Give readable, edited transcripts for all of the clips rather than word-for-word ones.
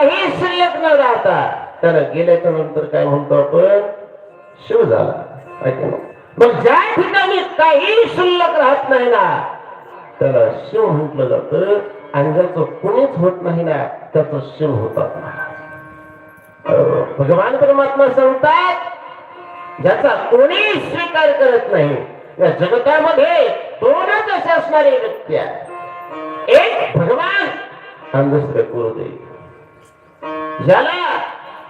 काही शिल्लक न राहता त्याला गेल्याच्या नंतर काय म्हणतो आपण, शिव झाला. मग ज्या ठिकाणी काही शिल्लक राहत नाही ना त्याला शिव म्हटलं जातं. आणि ज्याचं कोणीच होत नाही ना त्याचं शिव होतात. भगवान परमात्मा सांगतात ज्याचा कोणी स्वीकार करत नाही या जगतामध्ये दोनच असे असणारे व्यक्ती आहेत, एक भगवान आणि दुसरे गुरुदेव. ज्याला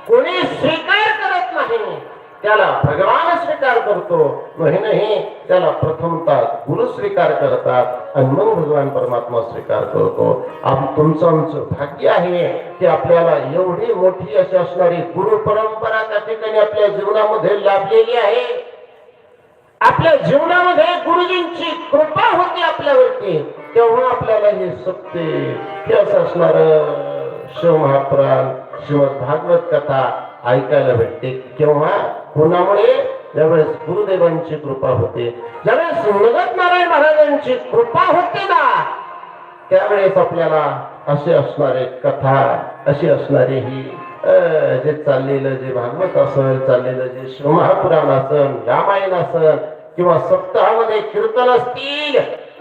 कोणी स्वीकार करत नाही त्याला भगवान स्वीकार करतो, नाही त्याला प्रथमतः गुरु स्वीकार करतात आणि मग भगवान परमात्मा स्वीकार करतो. तुमचं भाग्य आहे की आपल्याला एवढी मोठी अशी असणारी गुरु परंपरा त्या ठिकाणी आपल्या जीवनामध्ये लाभलेली आहे. आपल्या जीवनामध्ये गुरुजींची कृपा होती आपल्यावरती, तेव्हा आपल्याला हे सत्य हे असं असणार शिव महापुराण श्रीमद भागवत कथा ऐकायला भेटते. केव्हा, कोणामुळे? ज्यावेळेस गुरुदेवांची कृपा होते, ज्यावेळेस नगत नारायण महाराजांची कृपा होते ना त्यावेळेस आपल्याला असे असणारे कथा, अशी असणारी ही जे चाललेलं जे भागवत असेल, चाललेलं जे शिवमहापुराण असेल, रामायण असेल किंवा सप्ताहामध्ये कीर्तन असतील,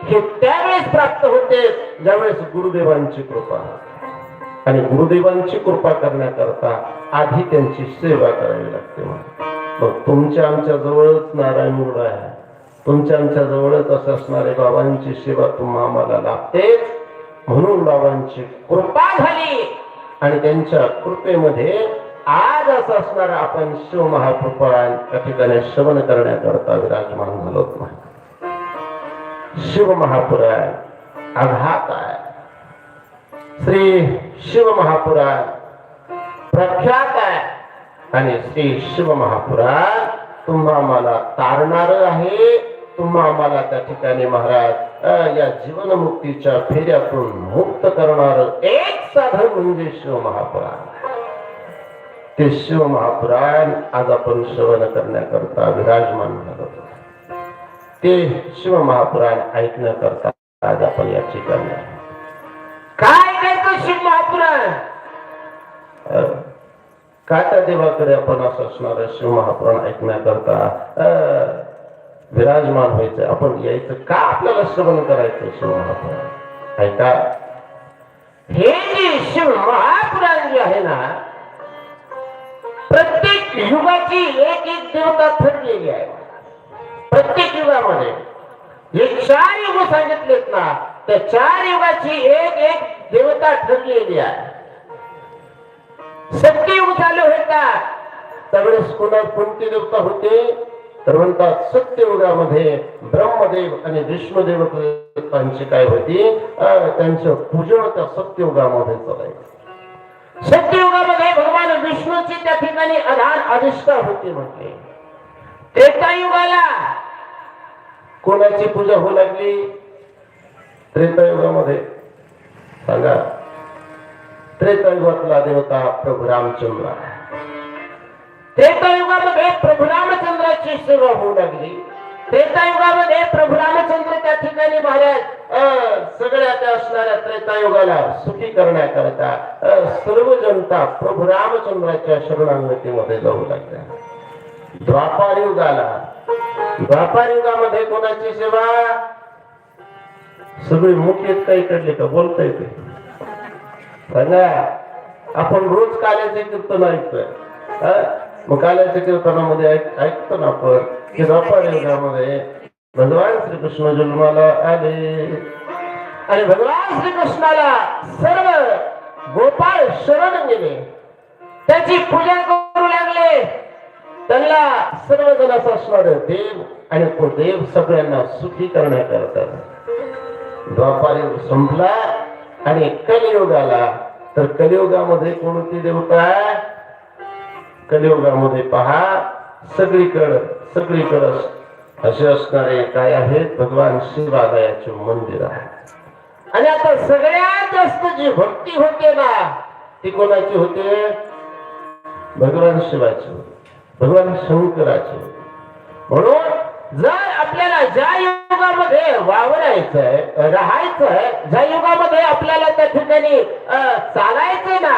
हे त्यावेळेस प्राप्त होते ज्यावेळेस गुरुदेवांची कृपा. आणि गुरुदेवांची कृपा करण्याकरता आधी त्यांची सेवा करावी लागते. मग तुमच्या आमच्या जवळच नारायण गुरु आहे, तुमच्या आमच्या जवळच असं असणारे बाबांची सेवा तुम्हा आम्हाला लागतेच. म्हणून बाबांची कृपा झाली आणि त्यांच्या कृपेमध्ये आज असं असणार आपण शिव महापुराण त्या ठिकाणी श्रवण करण्याकरता विराजमान झालो. शिव महापुराण आघात आहे. श्री शिव महापुराण प्रख्यात आहे आणि श्री शिव महापुराण तुम्हा आम्हाला तारणार आहे. तुम्हा आम्हाला त्या ठिकाणी महाराज या जीवनमुक्तीच्या फेऱ्यातून मुक्त करणार एक साधन म्हणजे शिव महापुराण. ते शिव महापुराण आज आपण श्रवण करण्याकरता विराजमान झालो. ते शिव महापुराण ऐकण्याकरता आज आपण या ठिकाणी काय ऐकायचं. शिव महापुराण काय त्या देवाकडे आपण असं असणार शिव महापुराण ऐकण्याकरता विराजमान व्हायचं. आपण यायचं का, आपल्याला श्रवण करायचं शिव महापुराण ऐका. हे जे शिव महापुराण जे आहे ना प्रत्येक युगाची एक एक देवता ठरलेली आहे. प्रत्येक युगामध्ये जे 4 युग सांगितलेत ना त्या 4 युगाची एक एक देवता ठरलेली आहे. सत्ययुग चालू होता त्यावेळेस कोणती देवता होते तर म्हणतात सत्ययुगामध्ये ब्रह्मदेव आणि विष्णुदेव देवतांची काय होती, त्यांचं पूजन त्या सत्ययुगामध्ये चालायचं. सत्ययुगामध्ये भगवान विष्णूची त्या ठिकाणी आधार अधिष्ठा होती म्हटले. त्रेतायुगाला कोणाची पूजा होऊ लागली? त्रेतायुगामध्ये सांगा. त्रेतायुगातला देवता प्रभू रामचंद्र. त्रेतायुगामध्ये प्रभू रामचंद्राची सेवा होऊ लागली. त्रेतायुगामध्ये प्रभू रामचंद्र त्या ठिकाणी महाराज सगळ्या त्या असणाऱ्या त्रेतायुगाला सुखी करण्याकरता सर्व जनता प्रभू रामचंद्राच्या शरणागतीमध्ये जाऊ लागल्या. द्वापार युगाला, द्वापार युगामध्ये कोणाची सेवा? सगळी मुख्यत काही कडले का बोलता येते सांगा. आपण रोज काल्याचे कीर्तन ऐकतोय. मग काल्याच्या कीर्तनामध्ये ऐकतो ना आपण की द्वापार युगामध्ये भगवान श्रीकृष्ण जन्माला आले आणि भगवान श्रीकृष्णाला सर्व गोपाळ शरण गेले, त्याची पूजा करू लागले. त्यांना सर्वजण असं असणार देव आणि तो देव सगळ्यांना सुखी करण्याकरता द्वापार युग संपला आणि कलियुग आला. तर कलियुगामध्ये कोणती देवता? कलियुगामध्ये पहा सगळीकडे असे असणारे काय आहेत भगवान शिवालयाचे मंदिर आहे. आणि आता सगळ्यात जास्त जी भक्ती होते ना ती कोणाची होते? भगवान शिवाची होते, भगवान शंकराची होते. म्हणून जर आपल्याला ज्या युगामध्ये वावरायचंय, राहायचंय, ज्या युगामध्ये आपल्याला त्या ठिकाणी चालायचंय ना